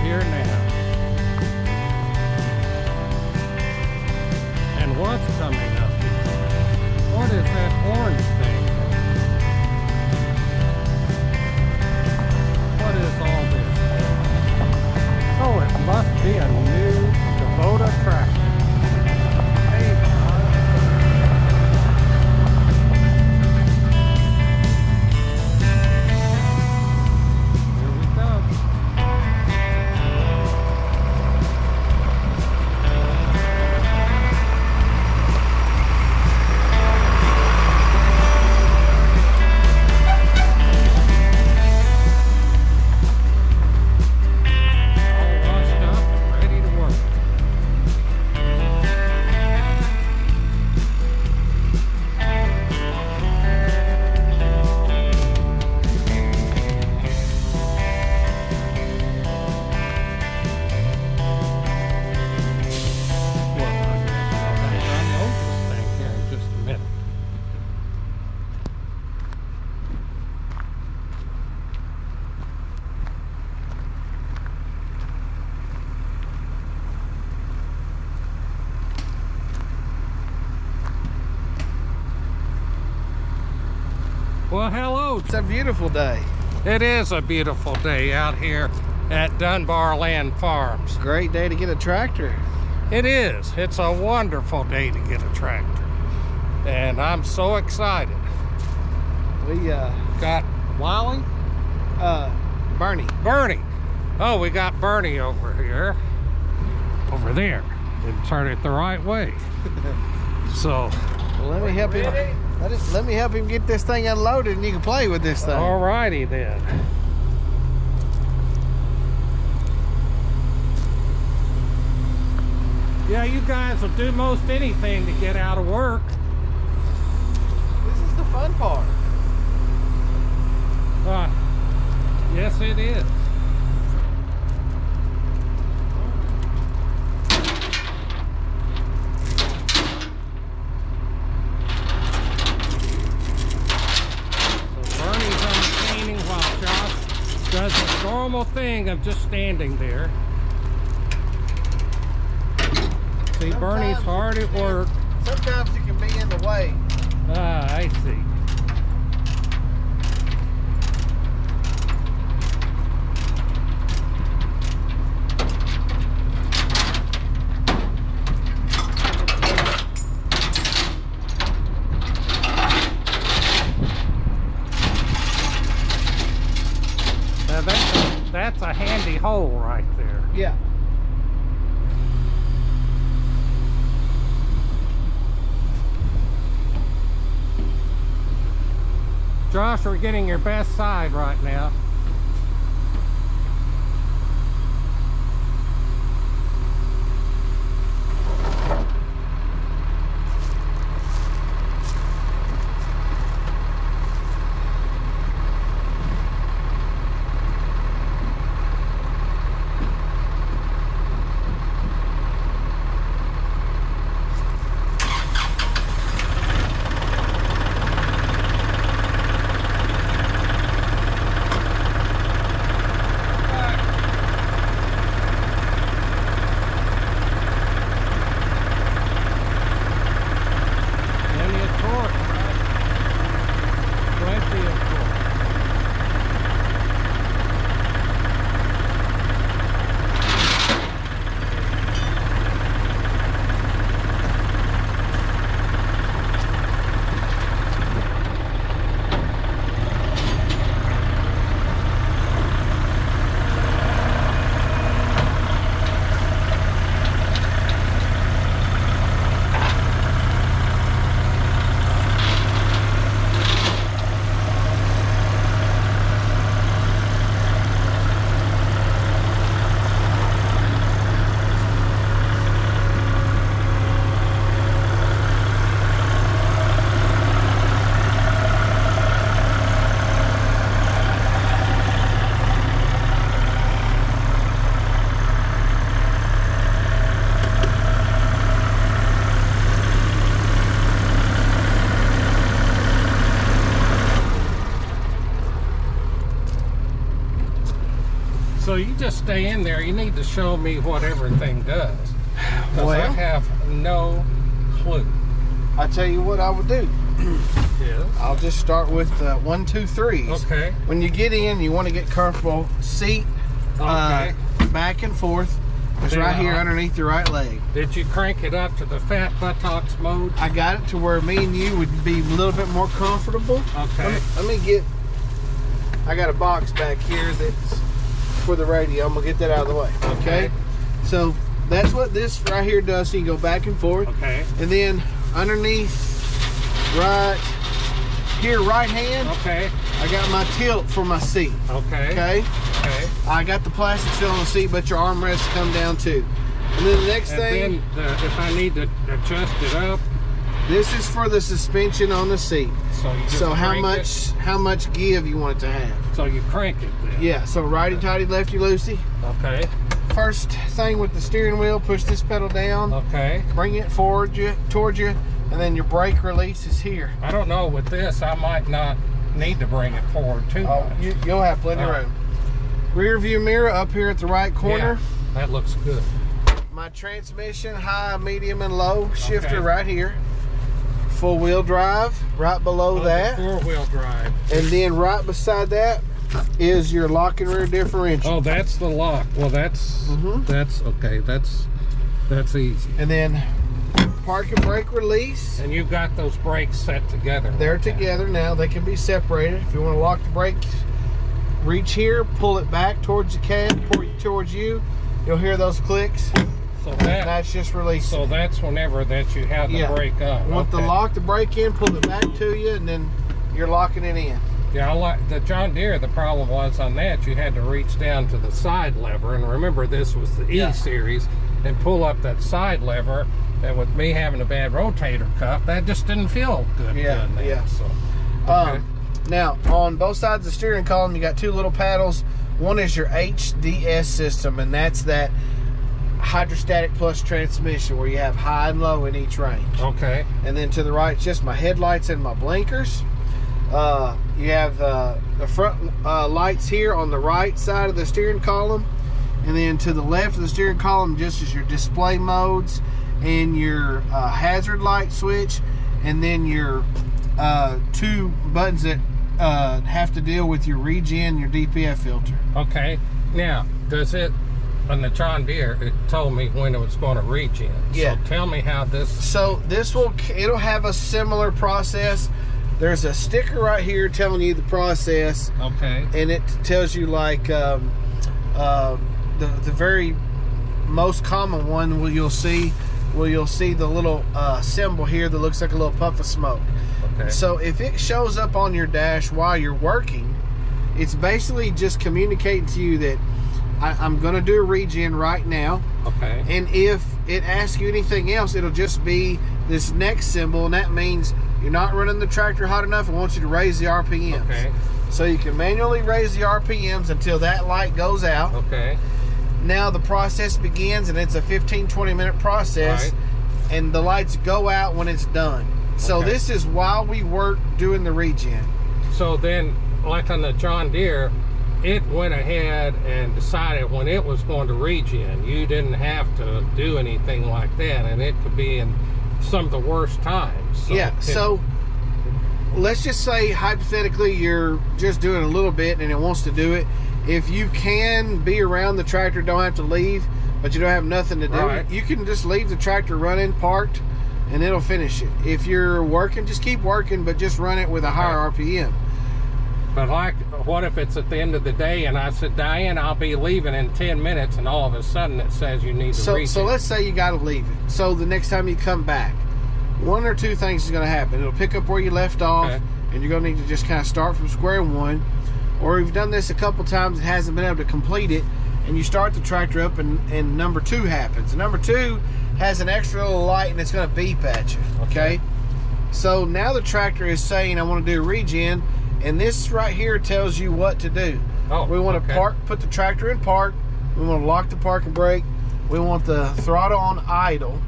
here now. And what's coming up here? What is that orange thing? What is all this? Oh, it must be a new Kubota tractor. Hey, here we go. Well, hello. It's a beautiful day. It is a beautiful day out here at Dunbar Land Farms. Great day to get a tractor. It is. It's a wonderful day to get a tractor. And I'm so excited. We Got Wally? Bernie. Bernie. Oh, we got Bernie over here. Over there. Didn't turn it the right way. So, Well, let me help him. Let me help him get this thing unloaded, and you can play with this thing. alrighty then. Yeah, you guys will do most anything to get out of work. This is the fun part. Yes, it is. Does the normal thing of just standing there. See, Bernie's hard at work. Sometimes it can be in the way. Ah, I see. That's a handy hole right there. Yeah. Josh, we're getting your best side right now. So you just stay in there. You need to show me what everything does. Because I have no clue. I tell you what I would do. Yeah. I'll just start with 1, 2, 3s. Okay. When you get in, you want to get comfortable. Seat back and forth. It's right here underneath your right leg. Did you crank it up to the fat buttocks mode? I got it to where me and you would be a little bit more comfortable. Okay. Let me get, I got a box back here that's for the radio. I'm going to get that out of the way. Okay. So that's what this right here does. So you go back and forth. Okay. And then underneath right here, right hand. Okay. I got my tilt for my seat. Okay. Okay. Okay. I got the plastic still on the seat, but your armrests come down too. And then the next thing, then if I need to adjust it up, this is for the suspension on the seat. So you just so how much give you want it to have? So you crank it then. Yeah. So righty tighty, lefty loosey. Okay. First thing with the steering wheel, push this pedal down. Okay. Bring it forward towards you, and then your brake release is here. I don't know, with this I might not need to bring it forward too much. You'll have plenty of room. Rear view mirror up here at the right corner. Yeah, that looks good. My transmission, high, medium, and low shifter right here. Full wheel drive right below that. 4-wheel drive. And then right beside that is your lock and rear differential. Oh, that's the lock. Well, that's okay. That's easy. And then park and brake release. And you've got those brakes set together. They're together now. They can be separated. If you want to lock the brakes, reach here, pull it back towards the cab, towards you. You'll hear those clicks. So that's just releasing. So that's whenever that you have the brake on. Want to lock the brake in, pull it back to you, and then you're locking it in. Yeah, I like the John Deere. The problem was on that you had to reach down to the side lever, and remember this was the E series, and pull up that side lever. And with me having a bad rotator cuff, that just didn't feel good. Yeah. So, okay. Now on both sides of the steering column, you got 2 little paddles. One is your HDS system, and that's that hydrostatic plus transmission where you have high and low in each range. Okay. And then to the right, it's just my headlights and my blinkers. You have the front lights here on the right side of the steering column, and then to the left of the steering column just is your display modes and your hazard light switch, and then your 2 buttons that have to deal with your regen, your DPF filter. Okay. Now, does it, on the John Deere, it told me when it was going to regen. Yeah. So tell me how this... So this it'll have a similar process. There's a sticker right here telling you the process. Okay. And it tells you like the very most common one you'll see the little symbol here that looks like a little puff of smoke. Okay. So if it shows up on your dash while you're working, it's basically just communicating to you that I'm going to do a regen right now. Okay. And if it asks you anything else, it'll just be this next symbol, and that means you're not running the tractor hot enough and wants you to raise the RPMs. Okay. So you can manually raise the RPMs until that light goes out. Okay. Now the process begins, and it's a 15-20 minute process, and the lights go out when it's done. So this is while we work doing the regen. So then, like on the John Deere, it went ahead and decided when it was going to regen. You didn't have to do anything like that, and it could be in some of the worst times. So so let's just say hypothetically you're just doing a little bit and it wants to do it. If you can be around the tractor, don't have to leave, but you don't have nothing to do, you can just leave the tractor running, parked, and it'll finish it. If you're working, just keep working, but just run it with a higher RPM. But like, what if it's at the end of the day and I said, Diane, I'll be leaving in 10 minutes, and all of a sudden it says you need to regen. So let's say you got to leave it. So the next time you come back, 1 or 2 things is going to happen. It'll pick up where you left off, and you're going to need to just kind of start from square one. Or if you've done this a couple times, it hasn't been able to complete it, and you start the tractor up, and number 2 happens. And number 2 has an extra little light, and it's going to beep at you. Okay? So now the tractor is saying, I want to do a regen, and this right here tells you what to do. We want to put the tractor in park. We want to lock the parking brake. We want the throttle on idle.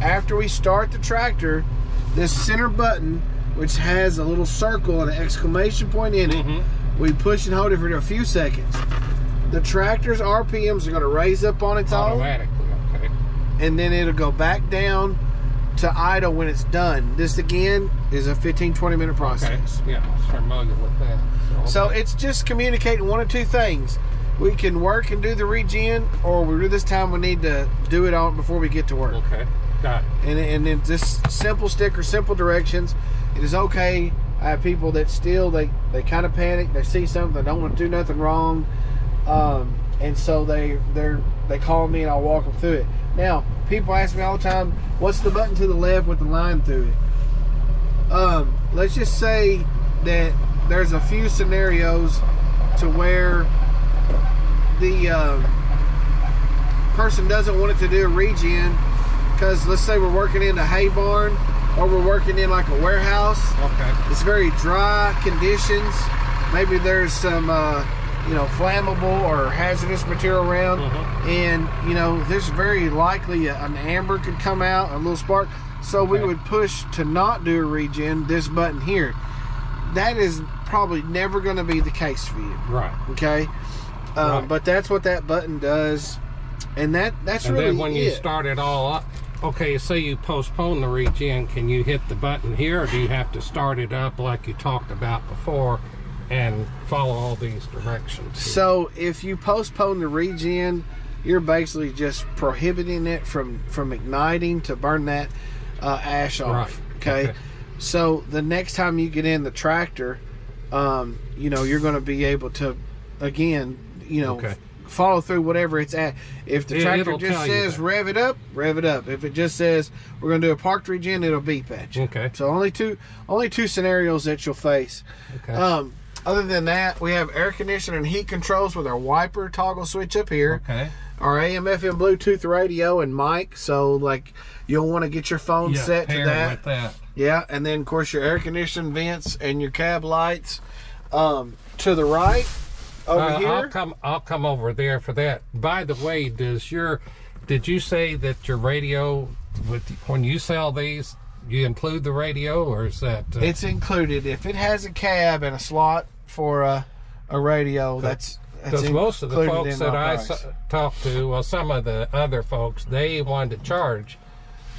After we start the tractor, this center button, which has a little circle and an exclamation point in it, we push and hold it for a few seconds. The tractor's RPMs are going to raise up on its own. Automatically, okay. And then it'll go back down to idle when it's done. This, again, is a 15-20 minute process. Okay. Yeah, I'm familiar with that. So it's just communicating one of two things. We can work and do the regen, or this time we need to do it on before we get to work. Okay, got it. And then just simple sticker, simple directions. It is okay. I have people that still, they kind of panic. They see something, they don't want to do nothing wrong. And so they call me and I'll walk them through it. Now, people ask me all the time, what's the button to the left with the line through it? Let's just say that there's a few scenarios to where the person doesn't want it to do a regen, because let's say we're working in a hay barn or we're working in like a warehouse. Okay. It's very dry conditions. Maybe there's some flammable or hazardous material around, and there's very likely an amber could come out, a little spark. So we would push to not do a regen, this button here. That is probably never going to be the case for you. Right. Okay. Right. But that's what that button does, and that's and really then when you start it all up, okay, say you postpone the regen, can you hit the button here, or do you have to start it up like you talked about before and follow all these directions? So if you postpone the regen, you're basically just prohibiting it from igniting to burn that ash off. Right. Okay. So the next time you get in the tractor, you're going to be able to, again, follow through whatever it's at. If the tractor just says rev it up, rev it up. If it just says we're going to do a parked regen, it'll beep at you. Okay. So only two scenarios that you'll face. Okay. Other than that, we have air conditioning and heat controls with our wiper toggle switch up here. Okay. Our AM, FM, Bluetooth radio and mic. So like you'll want to get your phone set to that. With that. Yeah, and then of course your air conditioning vents and your cab lights. To the right over here. I'll come over there for that. By the way, did you say that your radio, when you sell these, you include the radio, or is that? It's included. If it has a cab and a slot for a radio, that's because most of the folks that I talked to, well, some of the other folks, they wanted to charge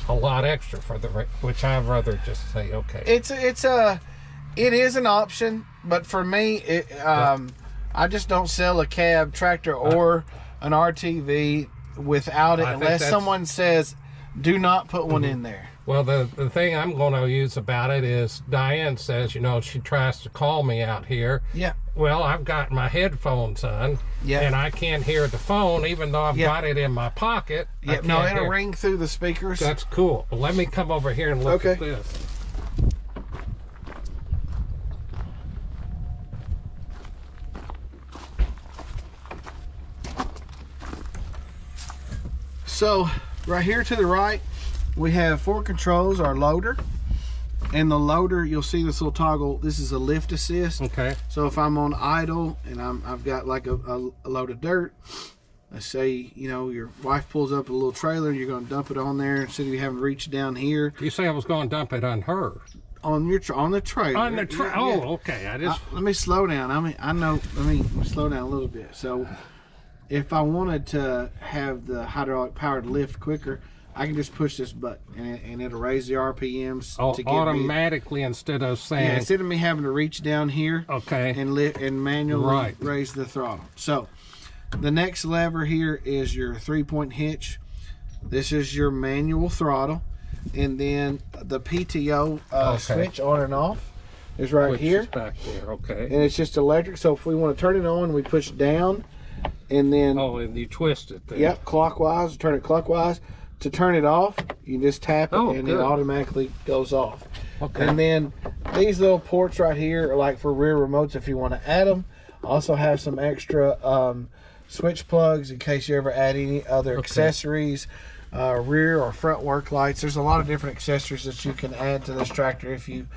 a lot extra for the, which I'd rather just say, okay. It is an option, but for me, I just don't sell a cab tractor or an RTV without it, unless someone says, do not put one in there. Well, the thing I'm going to use about it is Diane says, she tries to call me out here. Yeah. Well, I've got my headphones on, and I can't hear the phone, even though I've got it in my pocket. Yeah, no, it'll ring through the speakers. That's cool. Well, let me come over here and look at this. So, right here to the right, we have 4 controls, our loader. And the loader, you'll see this little toggle. This is a lift assist. Okay. So if I'm on idle and I've got like a load of dirt, let's say, your wife pulls up a little trailer, you're going to dump it on there instead of you having to reach down here. You say I was going to dump it on her? On the trailer. On the trailer. Oh, okay. Let me slow down. Let me slow down a little bit. So if I wanted to have the hydraulic powered lift quicker, I can just push this button and it'll raise the RPMs to get automatically instead of saying. Yeah, instead of me having to reach down here. Okay. And lift and manually raise the throttle. So the next lever here is your 3-point hitch. This is your manual throttle, and then the PTO switch on and off is right here. Is back there. Okay. And it's just electric. So if we want to turn it on, we push down, and then. Oh, and you twist it there. Yep, clockwise. Turn it clockwise. To turn it off, you just tap it and it automatically goes off. Okay. And then these little ports right here are like for rear remotes if you want to add them. Also have some extra switch plugs in case you ever add any other accessories, rear or front work lights. There's a lot of different accessories that you can add to this tractor if you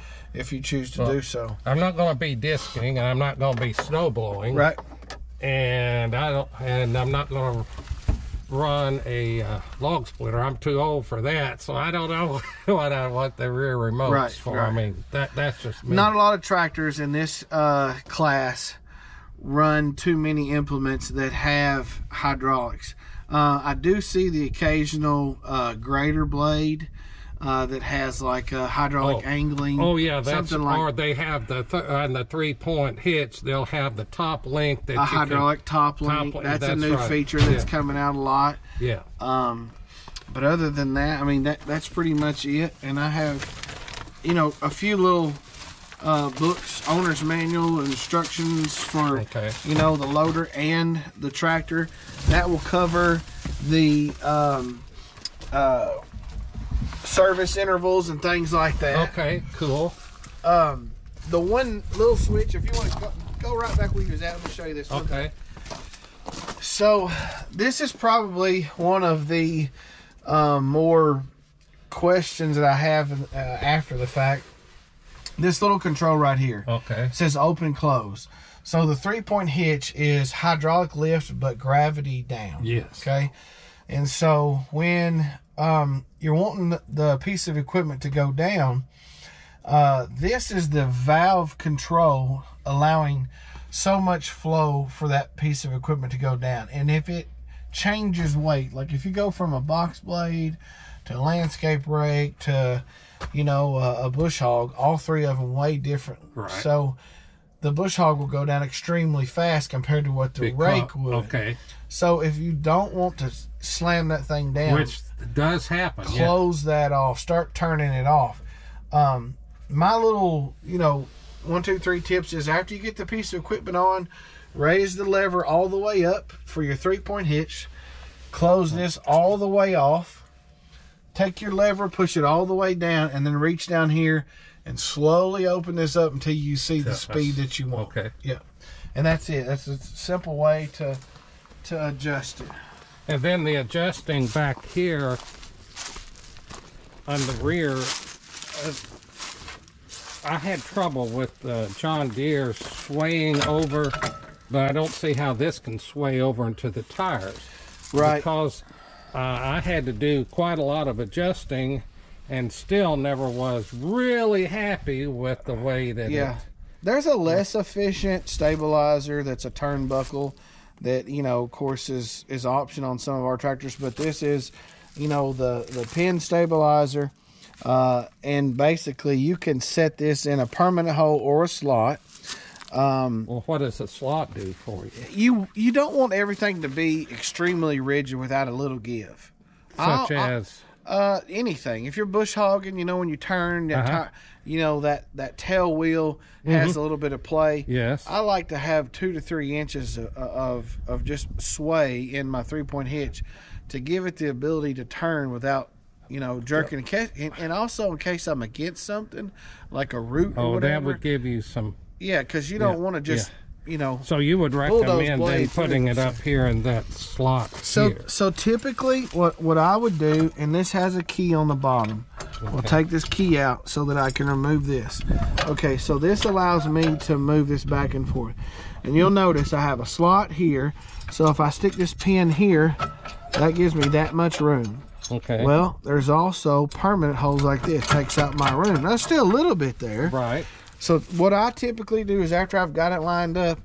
choose to do so. I'm not going to be disking, and I'm not going to be snow blowing. Right. And I'm not going to run a log splitter. I'm too old for that, so I don't know what I want the rear remotes for. I mean, that's just me. Not a lot of tractors in this class run too many implements that have hydraulics. I do see the occasional grader blade that has like a hydraulic angling. Oh yeah, that's something like, or they have the on the 3-point hitch. They'll have the top link that a hydraulic top link. That's a new feature that's coming out a lot. Yeah. But other than that, I mean that's pretty much it. And I have, you know, a few little books, owner's manual, instructions for you know, the loader and the tractor. That will cover the service intervals and things like that. Okay, cool. The one little switch, if you want to go right back where you was at, let me show you this one. Okay. So this is probably one of the more questions that I have after the fact. This little control right here, says open and close. So the 3-point hitch is hydraulic lift but gravity down. Yes. Okay. And so when you're wanting the piece of equipment to go down, this is the valve control allowing so much flow for that piece of equipment to go down. And if it changes weight, like if you go from a box blade to a landscape rake to, you know, a bush hog, all three of them weigh different. Right. So the bush hog will go down extremely fast compared to what the rake would. Okay. So if you don't want to slam that thing down, which does happen, close that off, start turning it off. My little, you know, 1, 2, 3 tips is after you get the piece of equipment on, raise the lever all the way up for your 3-point hitch, close this all the way off, take your lever, push it all the way down, and then reach down here and slowly open this up until you see the speed that you want. Okay. Yeah. And that's it. That's a simple way to adjust it. And then the adjusting back here on the rear, I had trouble with John Deere swaying over, but I don't see how this can sway over into the tires. Right. Because I had to do quite a lot of adjusting and still never was really happy with the way that it... There's a less efficient stabilizer that's a turnbuckle that, you know, of course is option on some of our tractors, but this is, you know, the pin stabilizer, and basically you can set this in a permanent hole or a slot. Well, what does a slot do for you? You don't want everything to be extremely rigid without a little give. Such as? Anything. If you're bush hogging, you know, when you turn, you know, that tail wheel has a little bit of play. Yes. I like to have 2 to 3 inches of just sway in my 3-point hitch to give it the ability to turn without, you know, jerking. And also in case I'm against something like a root or whatever. That would give you some... Yeah, because you don't want to just... You know, so you would recommend then putting it up here in that slot here. So typically what I would do, and this has a key on the bottom. We'll take this key out so that I can remove this. Okay, so this allows me to move this back and forth. And you'll notice I have a slot here. So if I stick this pin here, that gives me that much room. Okay. Well, there's also permanent holes like this. Takes out my room. There's still a little bit there. Right. So what I typically do is after I've got it lined up,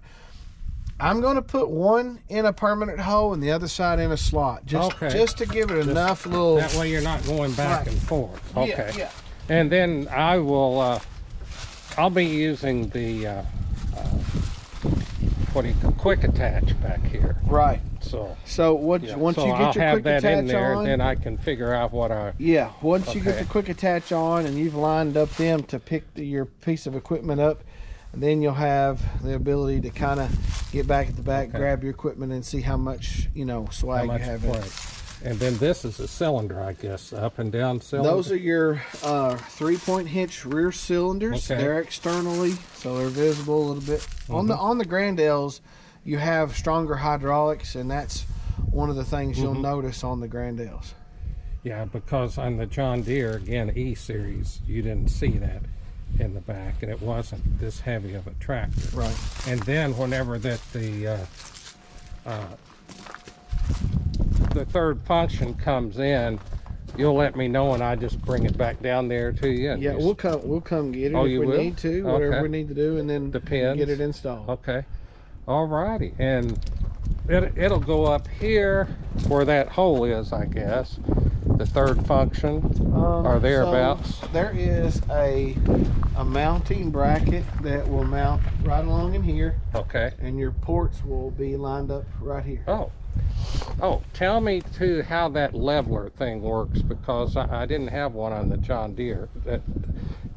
I'm going to put one in a permanent hole and the other side in a slot, just to give it enough little. That way you're not going back and forth. Okay. Yeah. And then I will. I'll be using the quick attach back here. Right. So once you get your I'll have quick that attach in there, on, then I can figure out what I... Yeah, once you get the quick attach on and you've lined up them to pick your piece of equipment up, then you'll have the ability to kind of get back at the back, grab your equipment, and see how much, you know, swag you have in it. And then this is a cylinder, I guess, up and down cylinder. Those are your 3-point hitch rear cylinders. They're externally, so they're visible a little bit. On the Grandels, you have stronger hydraulics, and that's one of the things you'll notice on the Grandels. Yeah, because on the John Deere, again, E-Series, you didn't see that in the back, and it wasn't this heavy of a tractor. Right. And then whenever that the third function comes in, you'll let me know, and I just bring it back down there to you. Yeah, we'll come get it if we need to, whatever we need to do, and then get it installed. Okay. All righty, and it'll go up here where that hole is, I guess. The third function, or thereabouts. So there is a mounting bracket that will mount right along in here. Okay. And your ports will be lined up right here. Oh, tell me too how that leveler thing works, because I didn't have one on the John Deere.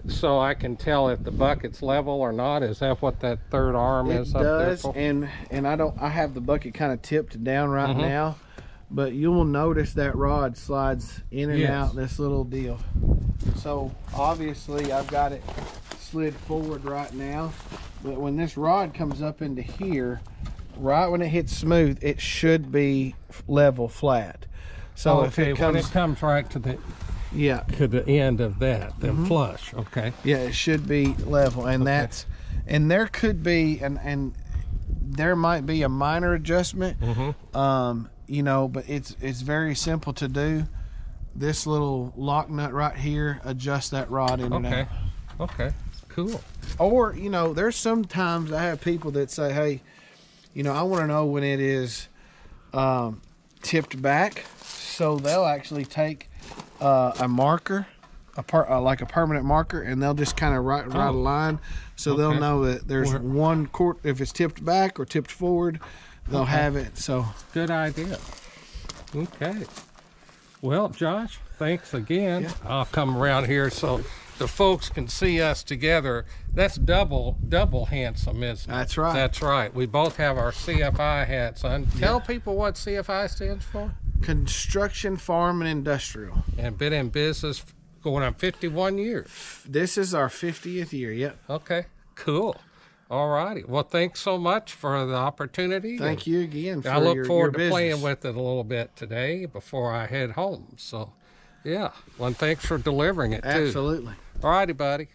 So I can tell if the bucket's level or not. Is that what that third arm is up there for? And I have the bucket kind of tipped down right now, but you will notice that rod slides in and out this little deal. So obviously I've got it slid forward right now, but when this rod comes up into here, right when it hits smooth, it should be level flat. So if it comes, when it comes right to the to the end of that, then flush. Okay. Yeah, it should be level, and that's, and there could be, and there might be a minor adjustment, you know, but it's very simple to do. This little lock nut right here, adjust that rod in and out. Okay, cool. Or, you know, there's sometimes I have people that say, hey, you know, I want to know when it is tipped back, so they'll actually take a marker, like a permanent marker, and they'll just kind of write a line, so they'll know that there's one quart. If it's tipped back or tipped forward, they'll have it. So good idea. Okay. Well, Josh, thanks again. Yeah. I'll come around here so the folks can see us together. That's double handsome, isn't it? That's right. That's right. We both have our CFI hats on. Tell people what CFI stands for. Construction, Farm, and Industrial. And been in business going on 51 years. This is our 50th year. Yep. Okay, cool. All righty. Well, thanks so much for the opportunity. Thank you again for I look forward to business. playing with it a little bit today before I head home. So, yeah. Well, thanks for delivering it, too. Absolutely. All righty, buddy.